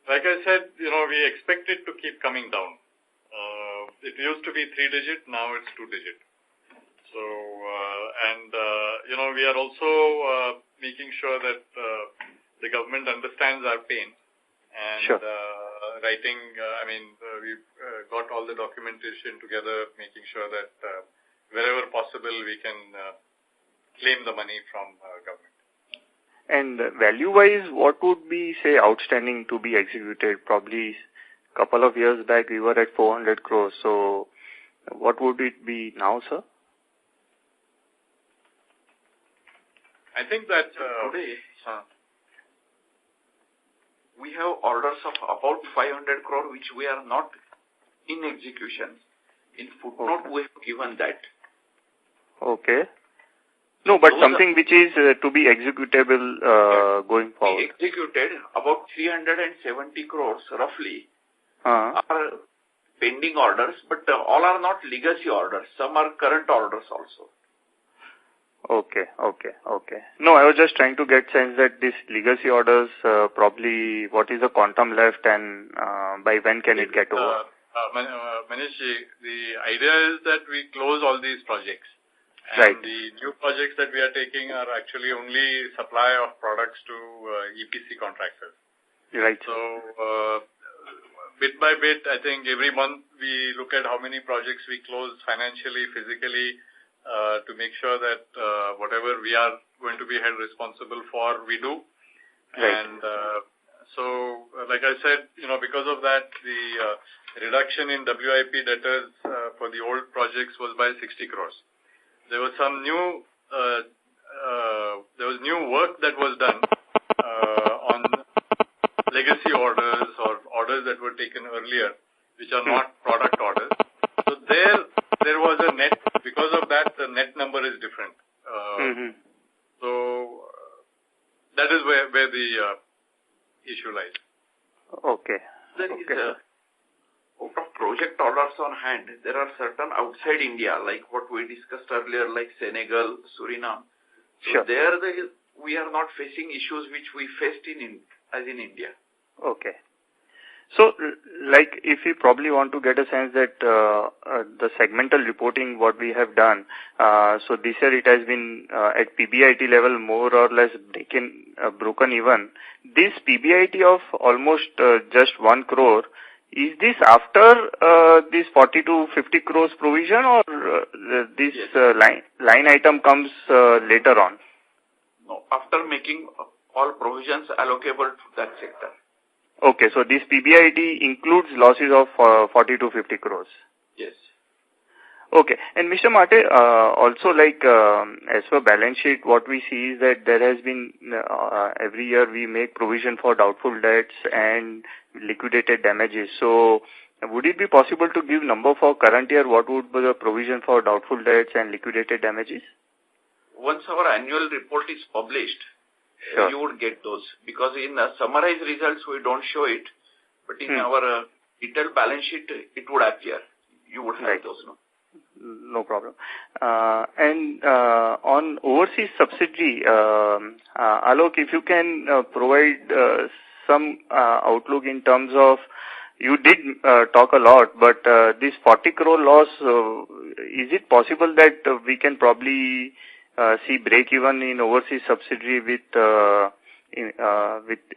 Like I said, we expect it to keep coming down. It used to be 3-digit, now it's 2-digit. So, we are also making sure that the government understands our pain. And writing, we've got all the documentation together, making sure that wherever possible we can claim the money from government. And value-wise, what would be, say, outstanding to be executed? Probably a couple of years back, we were at 400 crores. So what would it be now, sir? I think that today we have orders of about 500 crore which we are not in execution. In footnote, we have given that. Okay. No, but something which is to be executable going forward. We executed about 370 crores roughly are pending orders, but all are not legacy orders. Some are current orders also. Okay. No, I was just trying to get sense that these legacy orders, probably what is the quantum left and by when can it get over? Manishji, the idea is that we close all these projects. And right. The new projects that we are taking are actually only supply of products to EPC contractors. Right. So, bit by bit, I think every month we look at how many projects we close financially, physically, to make sure that whatever we are going to be held responsible for, we do. Right. And so, like I said, because of that, the reduction in WIP debtors for the old projects was by 60 crores. There was some new work that was done on legacy orders or orders that were taken earlier, which are not product orders. So there was a net. Because of that, the net number is different. So that is where the issue lies. Okay. There is out of project orders on hand, there are certain outside India, like what we discussed earlier, like Senegal, Suriname. So there we are not facing issues which we faced as in India. Okay. So, like, if we probably want to get a sense that the segmental reporting, what we have done, so this year it has been at PBIT level more or less broken even. This PBIT of almost just 1 crore, is this after this 40 to 50 crores provision, or this line item comes later on? No, after making all provisions allocable to that sector. Okay, so this PBIT includes losses of 40 to 50 crores. Yes. Okay, and Mr. Mate, also like as per balance sheet, what we see is that there has been every year we make provision for doubtful debts and liquidated damages. So, would it be possible to give number for current year? What would be the provision for doubtful debts and liquidated damages? Once our annual report is published, you would get those, because in summarized results we don't show it, but in our detailed balance sheet it would appear. You would have those, no? No problem. And on overseas subsidiary, Alok, if you can provide some outlook in terms of, you did talk a lot, but this 40 crore loss, is it possible that we can probably see break even in overseas subsidiary with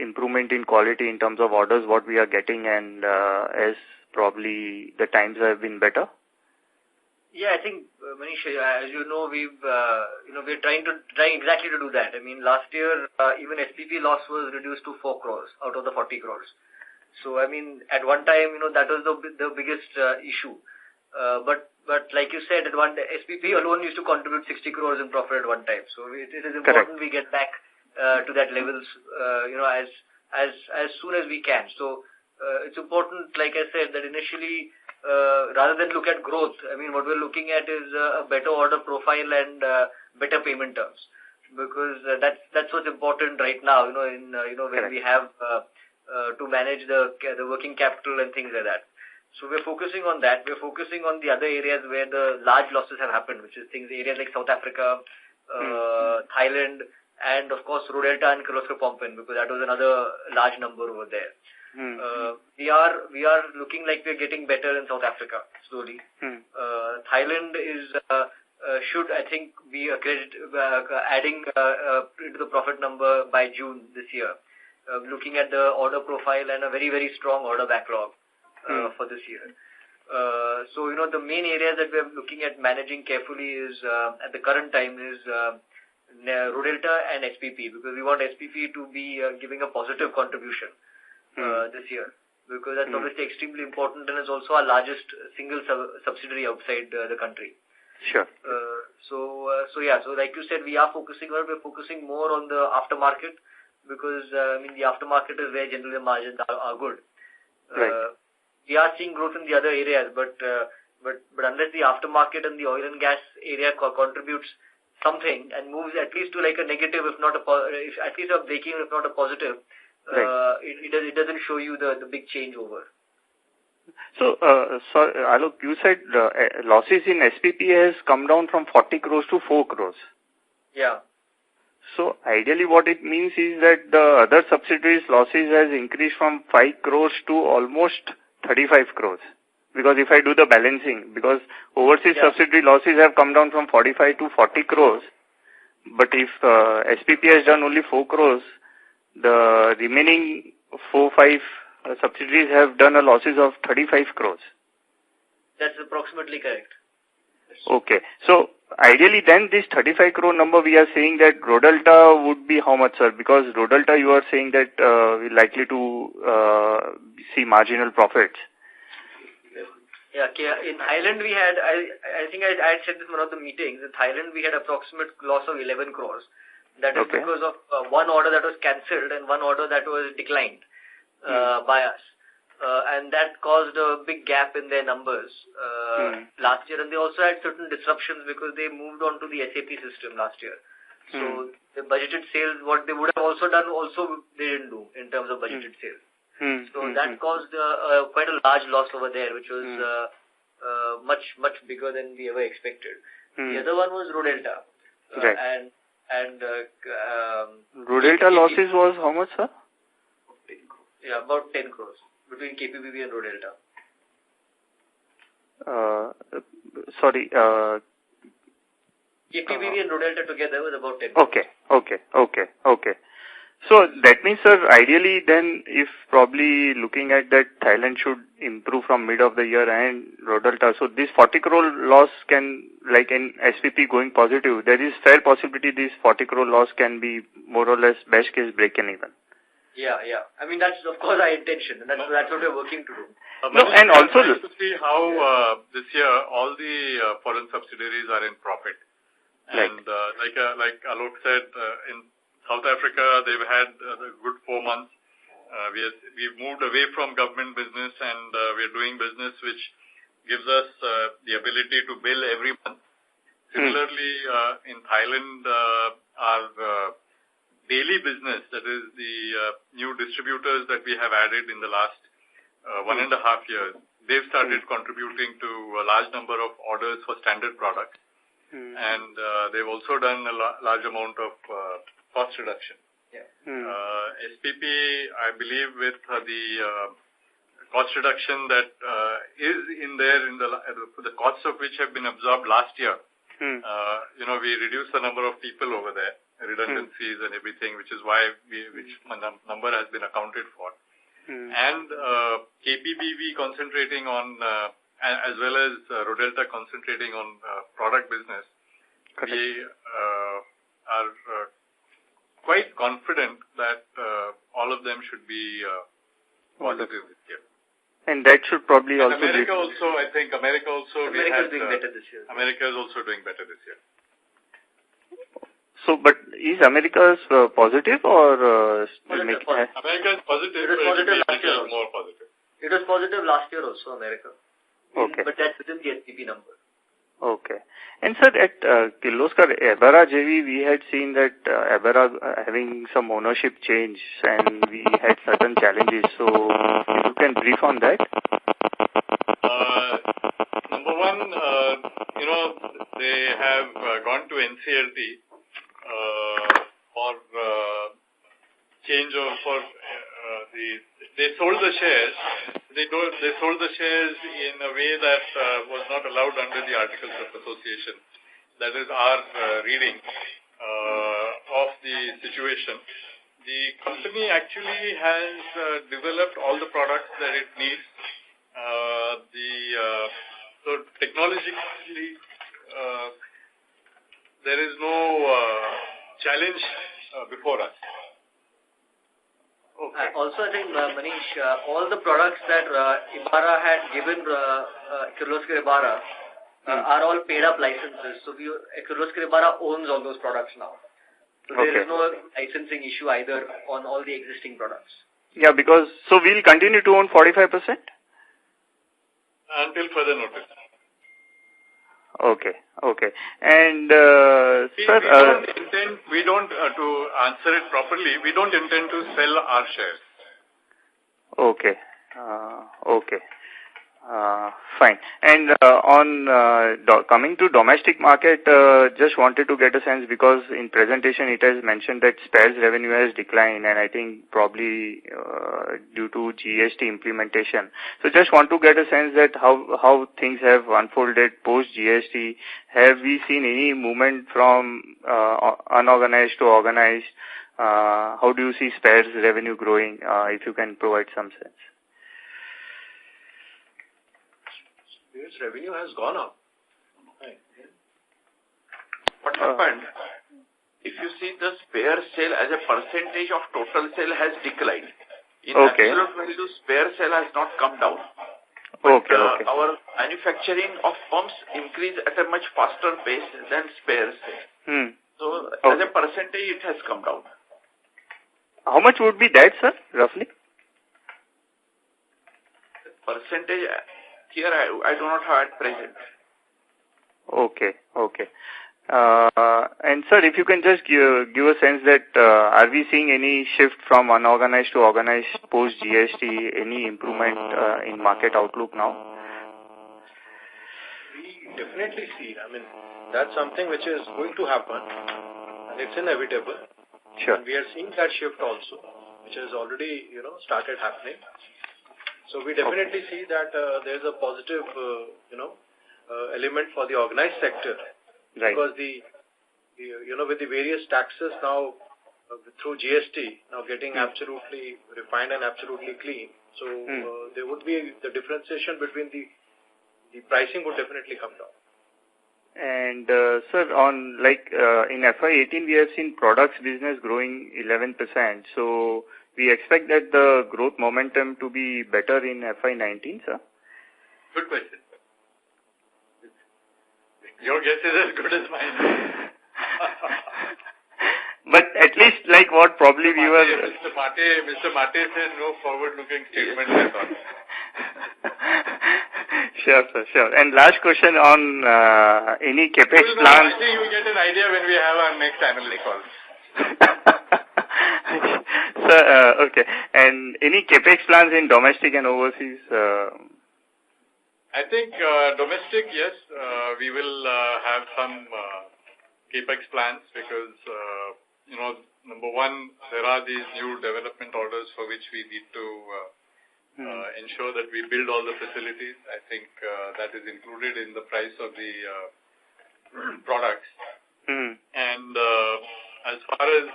improvement in quality in terms of orders what we are getting, and as probably the times have been better? Yeah, I think, Manish, as you know, we're trying exactly to do that. I mean, last year, even SPP loss was reduced to 4 crores out of the 40 crores. So, I mean, at one time, that was the biggest issue. But like you said, SPP alone used to contribute 60 crores in profit at one time. So, it is important we get back to that levels, as soon as we can. So, it's important, like I said, that initially, rather than look at growth, I mean, what we're looking at is a better order profile and better payment terms, because that's what's important right now. When we have to manage the working capital and things like that. So we're focusing on that. We're focusing on the other areas where the large losses have happened, which is areas like South Africa, Thailand, and of course Rodelta and Kirloskar Brothers, because that was another large number over there. We are looking like we're getting better in South Africa slowly. Thailand should, I think, be adding into the profit number by June this year. Looking at the order profile and a very, very strong order backlog for this year. So, the main areas that we're looking at managing carefully is, at the current time, is Rodelta and SPP, because we want SPP to be giving a positive contribution this year, because that's obviously extremely important and is also our largest single subsidiary outside the country. Sure. So like you said, we're focusing more on the aftermarket, because the aftermarket is where generally the margins are good. Right. We are seeing growth in the other areas, but unless the aftermarket and the oil and gas area contributes something and moves at least to like a negative, if not at least a breaking, if not a positive, right. it doesn't show you the big changeover. So, Alok, you said losses in SPP has come down from 40 crores to 4 crores. Yeah. So, ideally what it means is that the other subsidiaries losses has increased from 5 crores to almost 35 crores. Because if I do the balancing, because overseas subsidiary losses have come down from 45 to 40 crores, but if SPP has done only 4 crores, the remaining 4-5 subsidiaries have done a losses of 35 crores. That's approximately correct. Okay. So, ideally then this 35 crore number we are saying that Rodelta would be how much, sir? Because Rodelta you are saying that we're likely to see marginal profits. Yeah, in Thailand we had, I think I had said this in one of the meetings, in Thailand we had approximate loss of 11 crores. That is because of one order that was cancelled and one order that was declined by us. And that caused a big gap in their numbers last year. And they also had certain disruptions because they moved on to the SAP system last year. So the budgeted sales, what they would have also done, also they didn't do in terms of budgeted sales. So that caused quite a large loss over there, which was much bigger than we ever expected. The other one was Rodelta. Right. And Rodelta losses was how much, sir? Yeah, about 10 crores between KPBB and Rodelta. Sorry. KPBB and Rodelta together was about 10 crores. Okay. So that means, sir, ideally then if probably looking at that Thailand should improve from mid of the year and Rodelta, so this 40 crore loss can, like in SPP going positive, there is fair possibility this 40 crore loss can be more or less best case breaking even. Yeah. I mean, that's of course our intention, and that's what we're working to do. And also to see how this year all the foreign subsidiaries are in profit. And like Alok said, in South Africa, they've had a good 4 months. We've moved away from government business and we're doing business which gives us the ability to bill every month. Similarly, in Thailand, our daily business, that is the new distributors that we have added in the last 1.5 years, they've started contributing to a large number of orders for standard products. And they've also done a large amount of cost reduction. SPP, I believe, with the cost reduction that is in there, the costs of which have been absorbed last year. We reduced the number of people over there, redundancies and everything, which is why which number has been accounted for. And KPBV concentrating on, as well as Rodelta concentrating on product business. We are quite confident that all of them should be positive this year. And that should probably also America also, I think America also is doing better this year. America is also doing better this year. So, but is America positive or America is positive. It was positive last year. More positive. It was positive last year also, America. Okay. But that's within the SPP number. Okay. And sir, at Kirloskar Ebara JV, we had seen that Ebara having some ownership change and we had certain challenges. So, if you can brief on that. Number one, they have gone to NCLT for change for they sold the shares. They sold the shares in a way that was not allowed under the Articles of Association. That is our reading of the situation. The company actually has developed all the products that it needs. So technologically, there is no challenge before us. Okay. Also, I think, Manish, all the products that Ebara had given Kirloskar Ebara are all paid-up licenses. So Kirloskar Ebara owns all those products now. So there is no licensing issue either on all the existing products. Yeah, because, so we'll continue to own 45%? Until further notice. Okay. And, sir... We don't, to answer it properly, we don't intend to sell our shares. Okay. Fine. And coming to domestic market, just wanted to get a sense because in presentation it has mentioned that spares revenue has declined, and I think probably due to GST implementation. So just want to get a sense that how things have unfolded post GST. Have we seen any movement from unorganized to organized? How do you see spares revenue growing? If you can provide some sense. Its revenue has gone up. What happened? If you see the spare sale as a percentage of total sale has declined. In absolute value, spare sale has not come down. But our manufacturing of pumps increase at a much faster pace than spare sale. So as a percentage, it has come down. How much would be that, sir, roughly? Percentage... Here, I do not have at present. Okay. And sir, if you can just give a sense that are we seeing any shift from unorganized to organized post GST? Any improvement in market outlook now? We definitely see. I mean, that's something which is going to happen, and it's inevitable. Sure. And we are seeing that shift also, which has already started happening. So we definitely see that there's a positive, element for the organized sector, because with the various taxes now through GST now getting absolutely refined and absolutely clean. So there would be the differentiation between the pricing would definitely come down. And sir, on in FY18 we have seen products business growing 11%. So we expect that the growth momentum to be better in FY19, sir? Good question. Your guess is as good as mine. But at least what probably we were... Mr. Mate says no forward-looking statement at all. Sure, sir, sure. And last question on any CapEx plans... I think you will get an idea when we have our next annual call. Okay. And any CapEx plans in domestic and overseas? I think domestic, yes. We will have some CapEx plans because, number one, there are these new development orders for which we need to ensure that we build all the facilities. I think that is included in the price of the products. And as far as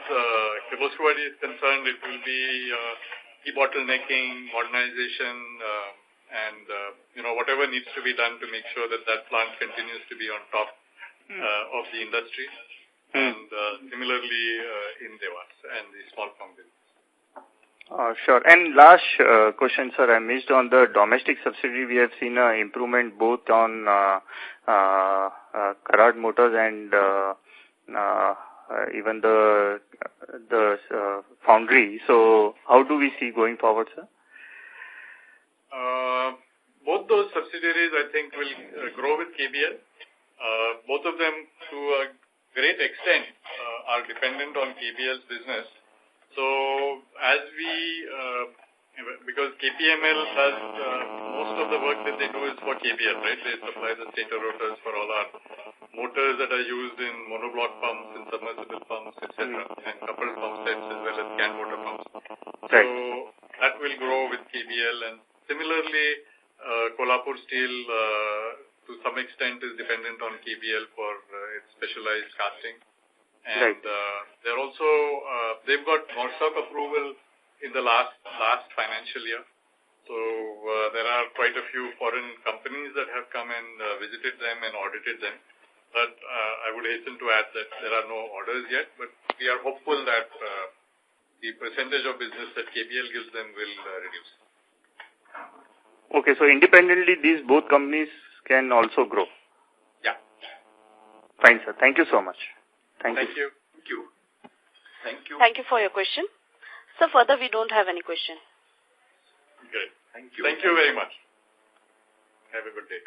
Kirloskar is concerned, it will be debottlenecking, modernization, and whatever needs to be done to make sure that that plant continues to be on top of the industry. And similarly in Devas and the small pump business. Sure. And last question, sir, I missed on the domestic subsidiary. We have seen an improvement both on Karad Motors and even the foundry. So how do we see going forward, sir? Both those subsidiaries, I think, will grow with KBL. Both of them, to a great extent, are dependent on KBL's business. So as because KPML does most of the work that they do is for KBL, right? They supply the stator rotors for all our motors that are used in monoblock pumps and submersible pumps, etc., and coupled pump sets as well as can motor pumps. So that will grow with KBL, and similarly, Kolhapur Steel to some extent is dependent on KBL for its specialized casting. And they're also they've got Norstock approval in the last financial year. So there are quite a few foreign companies that have come and visited them and audited them. But I I would hasten to add that there are no orders yet, but we are hopeful that the percentage of business that KBL gives them will reduce. Okay, so independently, these both companies can also grow. Yeah. Fine, sir. Thank you so much. Thank you. Thank you. Thank you. Thank you for your question. So further, we don't have any question. Great. Thank you. Thank you very much. Have a good day.